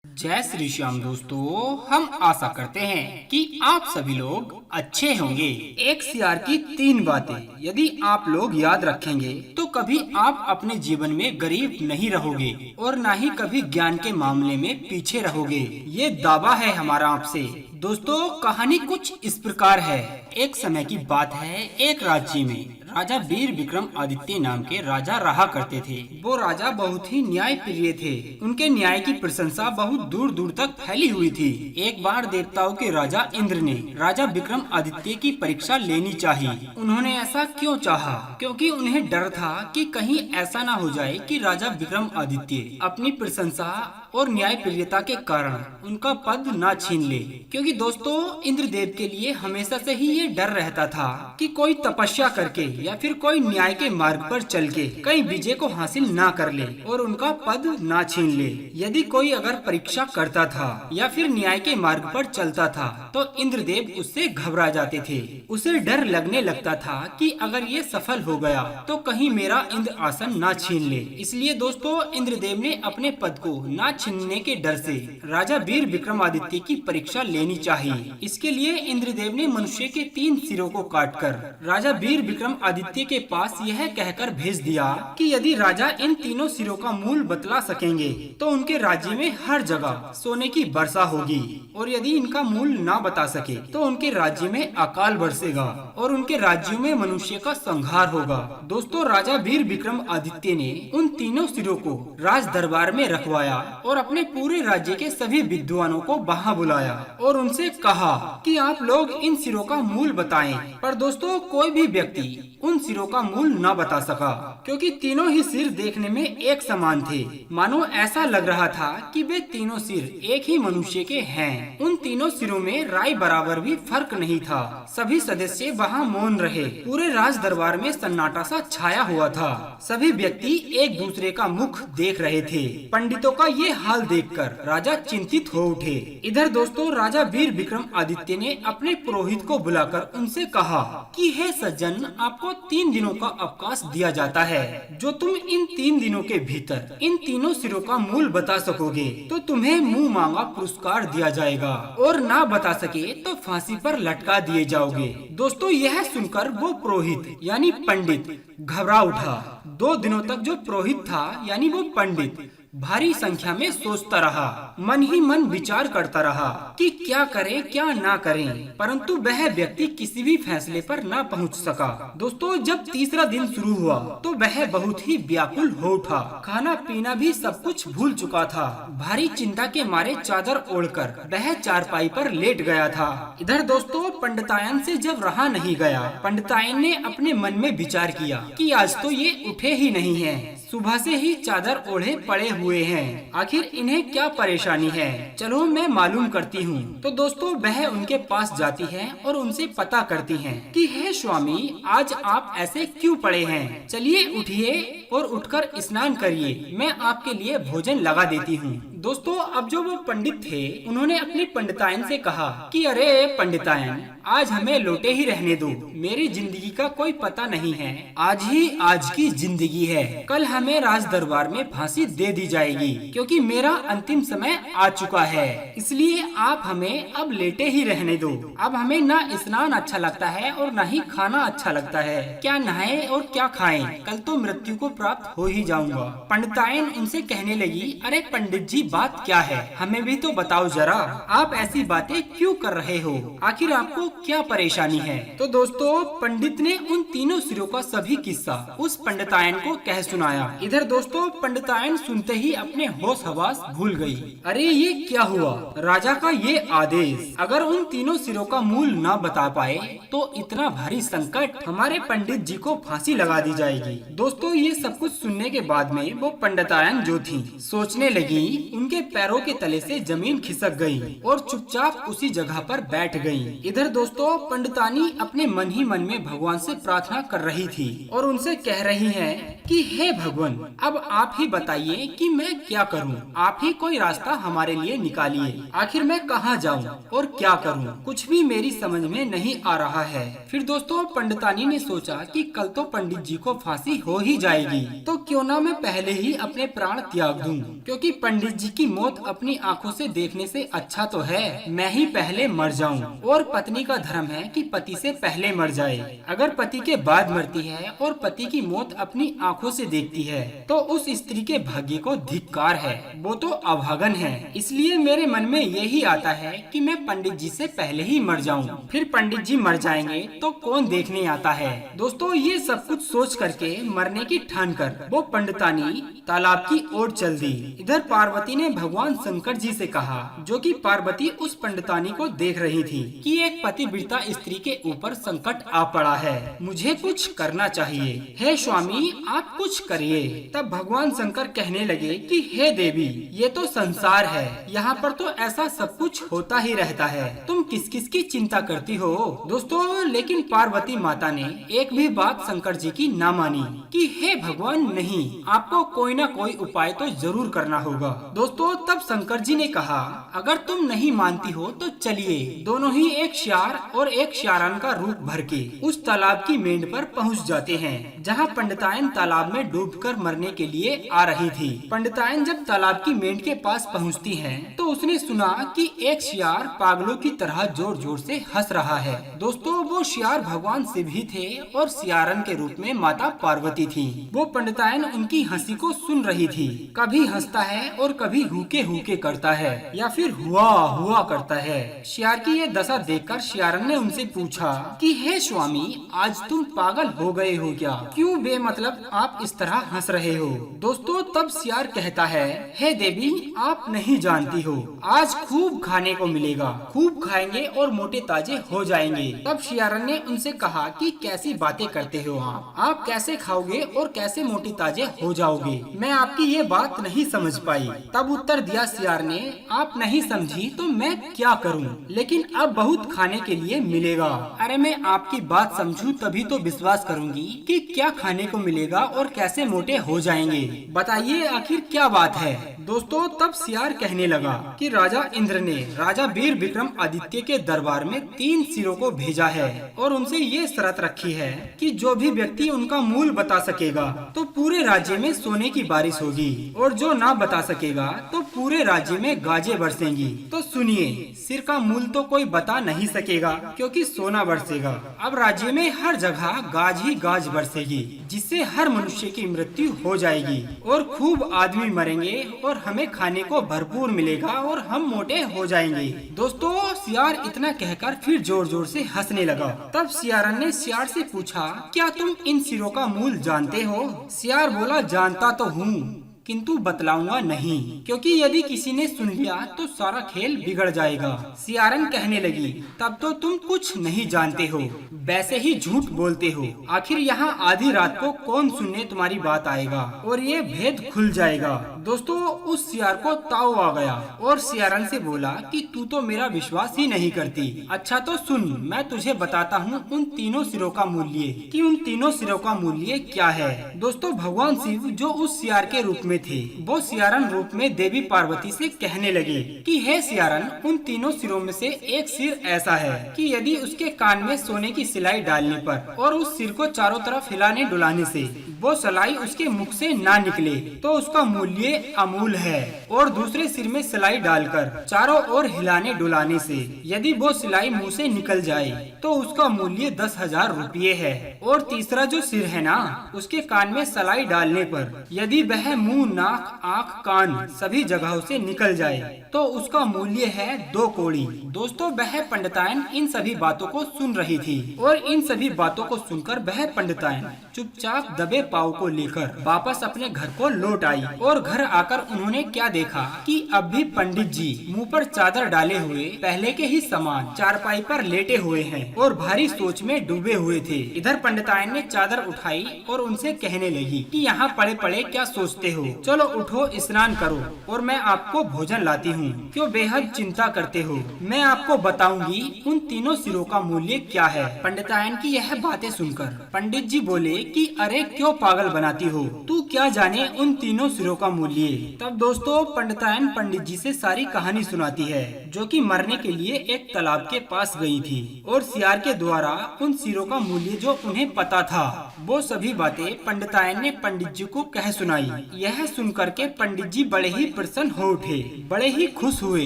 जय श्री श्याम दोस्तों, हम आशा करते हैं कि आप सभी लोग अच्छे होंगे। एक सियार की 3 बातें यदि आप लोग याद रखेंगे तो कभी आप अपने जीवन में गरीब नहीं रहोगे और न ही कभी ज्ञान के मामले में पीछे रहोगे। ये दावा है हमारा आपसे। दोस्तों, कहानी कुछ इस प्रकार है। एक समय की बात है, एक राज्य में राजा वीर विक्रम आदित्य नाम के राजा रहा करते थे। वो राजा बहुत ही न्याय प्रिय थे। उनके न्याय की प्रशंसा बहुत दूर दूर तक फैली हुई थी। एक बार देवताओं के राजा इंद्र ने राजा विक्रम आदित्य की परीक्षा लेनी चाहिए। उन्होंने ऐसा क्यों चाहा? क्योंकि उन्हें डर था कि कहीं ऐसा ना हो जाए कि राजा विक्रम आदित्य अपनी प्रशंसा और न्याय प्रियता के कारण उनका पद ना छीन ले। क्योंकि दोस्तों, इंद्रदेव के लिए हमेशा से ही ये डर रहता था कि कोई तपस्या करके या फिर कोई न्याय के मार्ग पर चल के कई विजय को हासिल ना कर ले और उनका पद ना छीन ले। यदि कोई अगर परीक्षा करता था या फिर न्याय के मार्ग पर चलता था तो इंद्रदेव उससे घबरा जाते थे। उसे डर लगने लगता था कि अगर ये सफल हो गया तो कहीं मेरा इंद्र आसन ना छीन ले। इसलिए दोस्तों, इंद्रदेव ने अपने पद को ना छीनने के डर से राजा वीर विक्रमादित्य की परीक्षा लेनी चाहिए। इसके लिए इंद्रदेव ने मनुष्य के 3 सिरों को काटकर राजा वीर विक्रम आदित्य के पास यह कहकर भेज दिया कि यदि राजा इन तीनों सिरों का मूल बतला सकेंगे तो उनके राज्य में हर जगह सोने की वर्षा होगी, और यदि इनका मूल ना बता सके तो उनके राज्य में अकाल बरसेगा और उनके राज्यों में मनुष्य का संहार होगा। दोस्तों, राजा वीर विक्रम आदित्य ने उन तीनों सिरों को राज दरबार में रखवाया और अपने पूरे राज्य के सभी विद्वानों को वहां बुलाया और उनसे कहा कि आप लोग इन सिरों का मूल बताएं। पर दोस्तों, कोई भी व्यक्ति उन सिरों का मूल न बता सका, क्योंकि तीनों ही सिर देखने में एक समान थे। मानो ऐसा लग रहा था कि वे तीनों सिर एक ही मनुष्य के हैं। उन तीनों सिरों में राय बराबर भी फर्क नहीं था। सभी सदस्य वहां मौन रहे। पूरे राज दरबार में सन्नाटा सा छाया हुआ था। सभी व्यक्ति एक दूसरे का मुख देख रहे थे। पंडितों का ये हाल देखकर राजा चिंतित हो उठे। इधर दोस्तों, राजा वीर विक्रम आदित्य ने अपने पुरोहित को बुलाकर उनसे कहा कि हे सज्जन, आपको 3 दिनों का अवकाश दिया जाता है। जो तुम इन 3 दिनों के भीतर इन तीनों सिरों का मूल बता सकोगे तो तुम्हें मुंह मांगा पुरस्कार दिया जाएगा, और ना बता सके तो फांसी पर लटका दिए जाओगे। दोस्तों, यह सुनकर वो पुरोहित यानी पंडित घबरा उठा। 2 दिनों तक जो पुरोहित था यानी वो पंडित भारी संख्या में सोचता रहा, मन ही मन विचार करता रहा कि क्या करे क्या ना करे, परंतु वह व्यक्ति किसी भी फैसले पर ना पहुंच सका। दोस्तों, जब तीसरा दिन शुरू हुआ तो वह बहुत ही व्याकुल हो उठा। खाना पीना भी सब कुछ भूल चुका था। भारी चिंता के मारे चादर ओढ़कर वह चारपाई पर लेट गया था। इधर दोस्तों, पंडितायन से जब रहा नहीं गया, पंडितायन ने अपने मन में विचार किया कि आज तो ये उठे ही नहीं है। सुबह से ही चादर ओढ़े पड़े हुए हैं, आखिर इन्हें क्या परेशानी है? चलो मैं मालूम करती हूँ। तो दोस्तों, वह उनके पास जाती है और उनसे पता करती है कि हे स्वामी, आज आप ऐसे क्यों पड़े हैं? चलिए उठिए और उठकर स्नान करिए, मैं आपके लिए भोजन लगा देती हूँ। दोस्तों, अब जो वो पंडित थे उन्होंने अपनी पंडितायन से कहा कि अरे पंडितायन, आज हमें लोटे ही रहने दो। मेरी जिंदगी का कोई पता नहीं है। आज ही आज की जिंदगी है। कल हमें राज दरबार में फांसी दे दी जाएगी, क्योंकि मेरा अंतिम समय आ चुका है। इसलिए आप हमें अब लेटे ही रहने दो। अब हमें ना स्नान अच्छा लगता है और न ही खाना अच्छा लगता है। क्या नहाए और क्या खाएं? कल तो मृत्यु को प्राप्त हो ही जाऊंगा। पंडितायन उनसे कहने लगी, अरे पंडित जी, बात क्या है? हमें भी तो बताओ जरा। आप ऐसी बातें क्यों कर रहे हो? आखिर आपको क्या परेशानी है? तो दोस्तों, पंडित ने उन तीनों सिरों का सभी किस्सा उस पंडितायन को कह सुनाया। इधर दोस्तों, पंडितायन सुनते ही अपने होश हवास भूल गई। अरे ये क्या हुआ? राजा का ये आदेश, अगर उन तीनों सिरों का मूल ना बता पाए तो इतना भारी संकट, हमारे पंडित जी को फांसी लगा दी जाएगी। दोस्तों, ये सब कुछ सुनने के बाद में वो पंडितायन जो थी सोचने लगी, उनके पैरों के तले से जमीन खिसक गई और चुपचाप उसी जगह पर बैठ गई। इधर दोस्तों, पंडितानी अपने मन ही मन में भगवान से प्रार्थना कर रही थी और उनसे कह रही है कि हे भगवान, अब आप ही बताइए कि मैं क्या करूं? आप ही कोई रास्ता हमारे लिए निकालिए। आखिर मैं कहां जाऊं और क्या करूं? कुछ भी मेरी समझ में नहीं आ रहा है। फिर दोस्तों, पंडितानी ने सोचा कि कल तो पंडित जी को फांसी हो ही जाएगी, तो क्यों ना मैं पहले ही अपने प्राण त्याग दूं, क्योंकि पंडित जी की मौत अपनी आंखों से देखने से अच्छा तो है मैं ही पहले मर जाऊं। और पत्नी का धर्म है कि पति से पहले मर जाए। अगर पति के बाद मरती है और पति की मौत अपनी आंखों से देखती है तो उस स्त्री के भाग्य को धिक्कार है, वो तो अभागन है। इसलिए मेरे मन में यही आता है कि मैं पंडित जी से पहले ही मर जाऊं। फिर पंडित जी मर जाएंगे तो कौन देखने आता है। दोस्तों ये सब कुछ सोच करके मरने की ठान कर वो पंडितानी तालाब की ओर चल दी। इधर पार्वती ने भगवान शंकर जी से कहा, जो कि पार्वती उस पंडितानी को देख रही थी, कि एक पतिव्रता स्त्री के ऊपर संकट आ पड़ा है, मुझे कुछ करना चाहिए। हे स्वामी आप कुछ करिए। तब भगवान शंकर कहने लगे कि हे देवी ये तो संसार है, यहाँ पर तो ऐसा सब कुछ होता ही रहता है, तुम किस किस की चिंता करती हो। दोस्तों लेकिन पार्वती माता ने एक भी बात शंकर जी की ना मानी कि हे भगवान नहीं, आपको कोई ना कोई उपाय तो जरूर करना होगा। दोस्तों तब शंकर जी ने कहा, अगर तुम नहीं मानती हो तो चलिए दोनों ही एक श्यार और एक श्यारान का रूप भर के उस तालाब की मेंढ पर पहुंच जाते हैं, जहां पंडितायन तालाब में डूबकर मरने के लिए आ रही थी। पंडितायन जब तालाब की मेंढ के पास पहुंचती हैं, तो उसने सुना कि एक श्यार पागलों की तरह जोर जोर से हंस रहा है। दोस्तों वो श्यार भगवान शिव ही थे और श्यारन के रूप में माता पार्वती थी। वो पंडितायन उनकी हंसी को सुन रही थी। कभी हंसता है और कभी हुके हुके करता है या फिर हुआ हुआ करता है। श्यार की ये दशा देखकर श्यारन ने उनसे पूछा कि हे स्वामी आज तुम पागल हो गए हो क्या, क्यों बेमतलब आप इस तरह हंस रहे हो। दोस्तों तब श्यार कहता है, हे देवी आप नहीं जानती हो, आज खूब खाने को मिलेगा, खूब खाएंगे और मोटे ताजे हो जाएंगे। तब श्यारन ने उनसे कहा कि कैसी बातें करते हो आप कैसे खाओगे और कैसे मोटे ताजे हो जाओगे, मैं आपकी ये बात नहीं समझ पाई। तब उत्तर दिया श्यार ने, आप नहीं समझी तो मैं क्या करूं, लेकिन अब बहुत खाने के लिए मिलेगा। अरे मैं आपकी बात समझूं तभी तो विश्वास करूंगी कि क्या खाने को मिलेगा और कैसे मोटे हो जाएंगे, बताइए आखिर क्या बात है। दोस्तों तब श्यार कहने लगा कि राजा इंद्र ने राजा वीर विक्रम आदित्य के दरबार में 3 सिरों को भेजा है और उनसे ये शर्त रखी है कि जो भी व्यक्ति उनका मूल बता सकेगा तो पूरे राज्य में सोने की बारिश होगी, और जो ना बता सकेगा तो पूरे राज्य में गाजें बरसेंगी। तो सुनिए, सिर का मूल तो कोई बता नहीं सकेगा क्योंकि सोना बरसेगा। अब राज्य में हर जगह गाज ही गाज बरसेगी, जिससे हर मनुष्य की मृत्यु हो जाएगी और खूब आदमी मरेंगे और हमें खाने को भरपूर मिलेगा और हम मोटे हो जाएंगे। दोस्तों श्यार इतना कहकर फिर जोर जोर से हंसने लगा। तब श्यारन ने श्यार से पूछा, क्या तुम इन सिरों का मूल जानते हो। श्यार बोला, जानता तो हूँ किंतु बतलाऊंगा नहीं, क्योंकि यदि किसी ने सुन लिया तो सारा खेल बिगड़ जाएगा। श्यारन कहने लगी, तब तो तुम कुछ नहीं जानते हो, वैसे ही झूठ बोलते हो। आखिर यहाँ आधी रात को कौन सुनने तुम्हारी बात आएगा और ये भेद खुल जाएगा। दोस्तों उस श्यार को ताव आ गया और श्यारन से बोला कि तू तो मेरा विश्वास ही नहीं करती। अच्छा तो सुन, मैं तुझे बताता हूँ उन तीनों सिरों का मूल्य, कि उन तीनों सिरों का मूल्य क्या है। दोस्तों भगवान शिव जो उस श्यार के रूप में थे, वो श्यारन रूप में देवी पार्वती से कहने लगे कि हे श्यारन, उन तीनों सिरों में से एक सिर ऐसा है कि यदि उसके कान में सोने की सिलाई डालने पर और उस सिर को चारों तरफ हिलाने डुलाने से वो सिलाई उसके मुख से ना निकले तो उसका मूल्य अमूल है। और दूसरे सिर में सिलाई डालकर चारों ओर हिलाने डुलाने से यदि वो सिलाई मुंह से निकल जाए तो उसका मूल्य 10,000 रुपये है। और तीसरा जो सिर है ना, उसके कान में सिलाई डालने पर यदि वह मुंह, नाक, आँख, कान सभी जगहों से निकल जाए तो उसका मूल्य है 2 कौड़ी। दोस्तों वह पंडितायन इन सभी बातों को सुन रही थी और इन सभी बातों को सुनकर वह पंडितायन चुपचाप दबे पाँव को लेकर वापस अपने घर को लौट आई। और घर आकर उन्होंने क्या देखा कि अब भी पंडित जी मुंह पर चादर डाले हुए पहले के ही समान चारपाई पर लेटे हुए हैं और भारी सोच में डूबे हुए थे। इधर पंडितायन ने चादर उठाई और उनसे कहने लगी कि यहाँ पड़े पड़े क्या सोचते हो, चलो उठो स्नान करो और मैं आपको भोजन लाती हूँ, क्यों बेहद चिंता करते हो। मैं आपको बताऊंगी उन तीनों सिरों का मूल्य क्या है। पंडितायन की यह बातें सुनकर पंडित जी बोले कि अरे क्यों पागल बनाती हो, तू क्या जाने उन तीनों सिरों का मूल्य मूल्य। तब दोस्तों पंडितायन पंडित जी से सारी कहानी सुनाती है, जो कि मरने के लिए एक तालाब के पास गई थी और सियार के द्वारा उन सिरों का मूल्य जो उन्हें पता था, वो सभी बातें पंडितायन ने पंडित जी को कह सुनाई। यह सुनकर के पंडित जी बड़े ही प्रसन्न हो उठे, बड़े ही खुश हुए।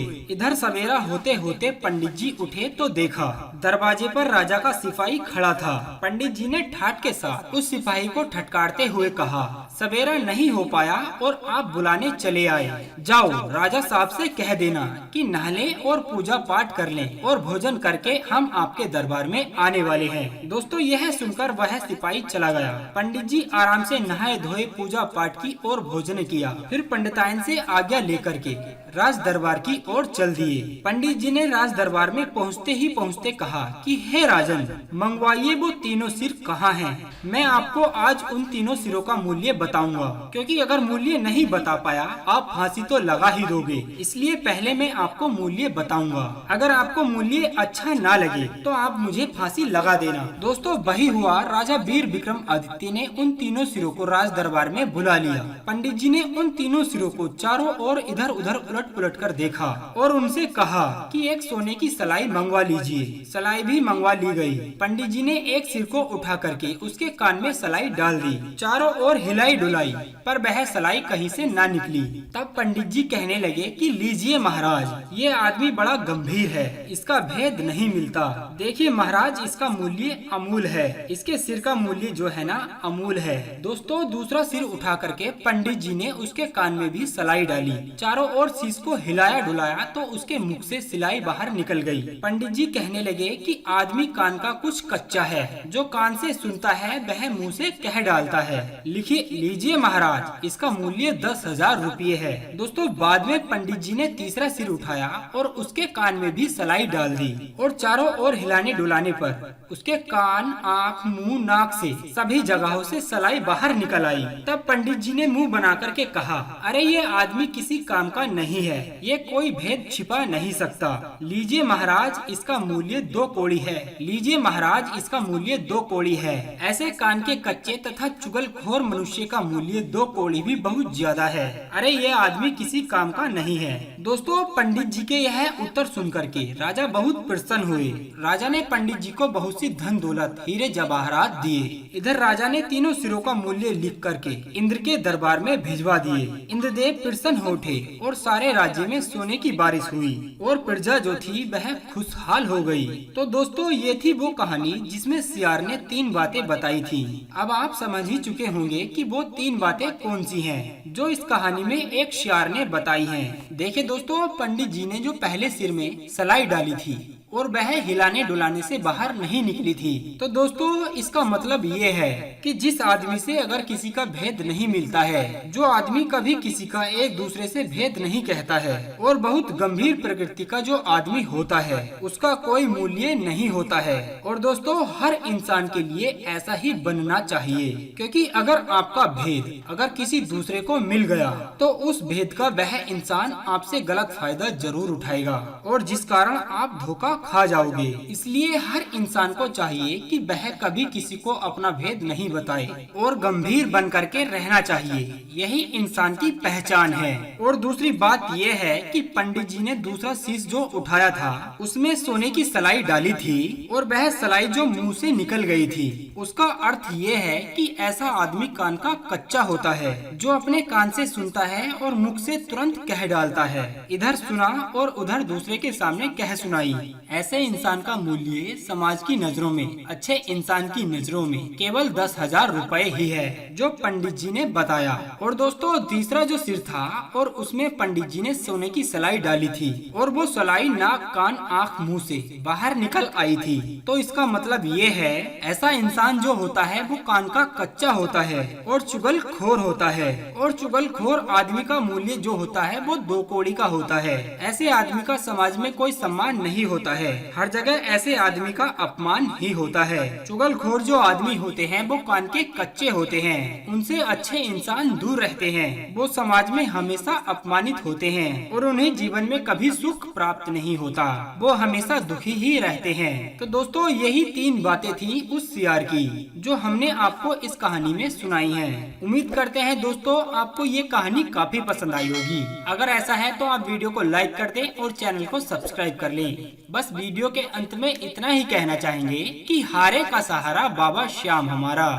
इधर सवेरा होते होते पंडित जी उठे तो देखा दरवाजे पर राजा का सिपाही खड़ा था। पंडित जी ने ठाट के साथ उस सिपाही को ठटकारते हुए कहा, सवेरा नहीं हो पाया और आप बुलाने चले आए। जाओ राजा साहब से कह देना कि नहा लें और पूजा पाठ कर लें और भोजन करके हम आपके दरबार में आने वाले हैं। दोस्तों यह सुनकर वह सिपाही चला गया। पंडित जी आराम से नहाए धोए पूजा पाठ की और भोजन किया। फिर पंडितायन से आज्ञा लेकर के राज दरबार की ओर चल दिए। पंडित जी ने राज दरबार में पहुँचते ही पहुँचते कहा कि हे राजन, मंगवाइए वो तीनों सिर कहाँ हैं। मैं आपको आज उन तीनों सिरों का मूल्य बताऊंगा, क्योंकि अगर मूल्य नहीं बता पाया आप फांसी तो लगा ही दोगे। इसलिए पहले मैं आपको मूल्य बताऊंगा। अगर आपको मूल्य अच्छा ना लगे तो आप मुझे फांसी लगा देना। दोस्तों वही हुआ। राजा वीर विक्रमादित्य ने उन तीनों सिरों को राज दरबार में बुला लिया। पंडित जी ने उन तीनों सिरों को चारों ओर इधर उधर उलट पुलट कर देखा और उनसे कहा कि एक सोने की सलाई मंगवा लीजिए। सलाई भी मंगवा ली गई। पंडित जी ने एक सिर को उठा करके उसके कान में सलाई डाल दी। चारों ओर हिलाई डुलाई पर वह सलाई कहीं से ना निकली। तब पंडित जी कहने लगे कि लीजिए महाराज, ये आदमी बड़ा गंभीर है, इसका भेद नहीं मिलता। देखिए महाराज, इसका मूल्य अमूल है। इसके सिर का मूल्य जो है ना अमूल है। दोस्तों दूसरा सिर उठा करके पंडित जी ने उसके कान में भी सलाई डाली। चारों ओर शीश को हिलाया डुलाया तो उसके मुख से सिलाई बाहर निकल गई। पंडित जी कहने लगे कि आदमी कान का कुछ कच्चा है, जो कान से सुनता है वह मुंह से कह डालता है। लिखिए लीजिए महाराज, इसका मूल्य 10,000 रुपये है। दोस्तों बाद में पंडित जी ने तीसरा सिर उठाया और उसके कान में भी सलाई डाल दी और चारों ओर हिलाने डुलाने पर उसके कान, आँख, मुंह, नाक से सभी जगहों से सलाई बाहर निकल आई। तब पंडित जी ने मुंह बना करके कहा, अरे ये आदमी किसी काम का नहीं है, ये कोई भेद छिपा नहीं सकता। लीजिए महाराज, इसका मूल्य 2 कौड़ी है। लीजिए महाराज, इसका मूल्य 2 कौड़ी है। ऐसे कान के कच्चे तथा चुगलखोर मनुष्य का मूल्य 2 कौड़ी भी बहुत ज्यादा है। अरे ये आदमी किसी काम का नहीं है। दोस्तों पंडित जी के यह उत्तर सुन करके राजा बहुत प्रसन्न हुए। राजा ने पंडित जी को बहुत सी धन दौलत, हीरे जवाहरात दिए। इधर राजा ने तीनों सिरों का मूल्य लिख करके इंद्र के दरबार में भिजवा दिए। इंद्रदेव प्रसन्न हो उठे और सारे राज्य में सोने की बारिश हुई और प्रजा जो थी वह खुशहाल हो गई। तो दोस्तों ये थी वो कहानी जिसमें सियार ने 3 बातें बताई थी। अब आप समझ ही चुके होंगे कि वो 3 बातें कौन सी हैं जो इस कहानी में एक सियार ने बताई हैं। देखिए दोस्तों, पंडित जी ने जो पहले सिर में सलाई डाली थी और वह हिलाने डुलाने से बाहर नहीं निकली थी। तो दोस्तों इसका मतलब ये है कि जिस आदमी से अगर किसी का भेद नहीं मिलता है, जो आदमी कभी किसी का एक दूसरे से भेद नहीं कहता है और बहुत गंभीर प्रकृति का जो आदमी होता है, उसका कोई मूल्य नहीं होता है। और दोस्तों हर इंसान के लिए ऐसा ही बनना चाहिए, क्योंकि अगर आपका भेद अगर किसी दूसरे को मिल गया तो उस भेद का वह इंसान आपसे गलत फायदा जरूर उठाएगा और जिस कारण आप धोखा खा जाओगे। इसलिए हर इंसान को चाहिए कि वह कभी किसी को अपना भेद नहीं बताए और गंभीर बन करके रहना चाहिए। यही इंसान की पहचान है। और दूसरी बात यह है कि पंडित जी ने दूसरा शीश जो उठाया था उसमें सोने की सलाई डाली थी और वह सलाई जो मुंह से निकल गई थी, उसका अर्थ ये है कि ऐसा आदमी कान का कच्चा होता है, जो अपने कान से सुनता है और मुख से तुरंत कह डालता है। इधर सुना और उधर दूसरे के सामने कह सुनाई। ऐसे इंसान का मूल्य समाज की नजरों में, अच्छे इंसान की नजरों में केवल 10,000 रुपए ही है, जो पंडित जी ने बताया। और दोस्तों तीसरा जो सिर था और उसमें पंडित जी ने सोने की सलाई डाली थी और वो सलाई नाक, कान, आँख, मुंह से बाहर निकल आई थी। तो इसका मतलब ये है ऐसा इंसान जो होता है वो कान का कच्चा होता है और चुगलखोर होता है। और चुगलखोर आदमी का मूल्य जो होता है वो 2 कौड़ी का होता है। ऐसे आदमी का समाज में कोई सम्मान नहीं होता है। है। हर जगह ऐसे आदमी का अपमान ही होता है। चुगलखोर जो आदमी होते हैं वो कान के कच्चे होते हैं, उनसे अच्छे इंसान दूर रहते हैं। वो समाज में हमेशा अपमानित होते हैं और उन्हें जीवन में कभी सुख प्राप्त नहीं होता, वो हमेशा दुखी ही रहते हैं। तो दोस्तों यही 3 बातें थी उस सियार की जो हमने आपको इस कहानी में सुनाई हैं। उम्मीद करते हैं दोस्तों आपको ये कहानी काफी पसंद आई होगी। अगर ऐसा है तो आप वीडियो को लाइक कर दें और चैनल को सब्सक्राइब कर लें। बस वीडियो के अंत में इतना ही कहना चाहेंगे कि हारे का सहारा बाबा श्याम हमारा।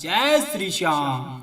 जय श्री श्याम।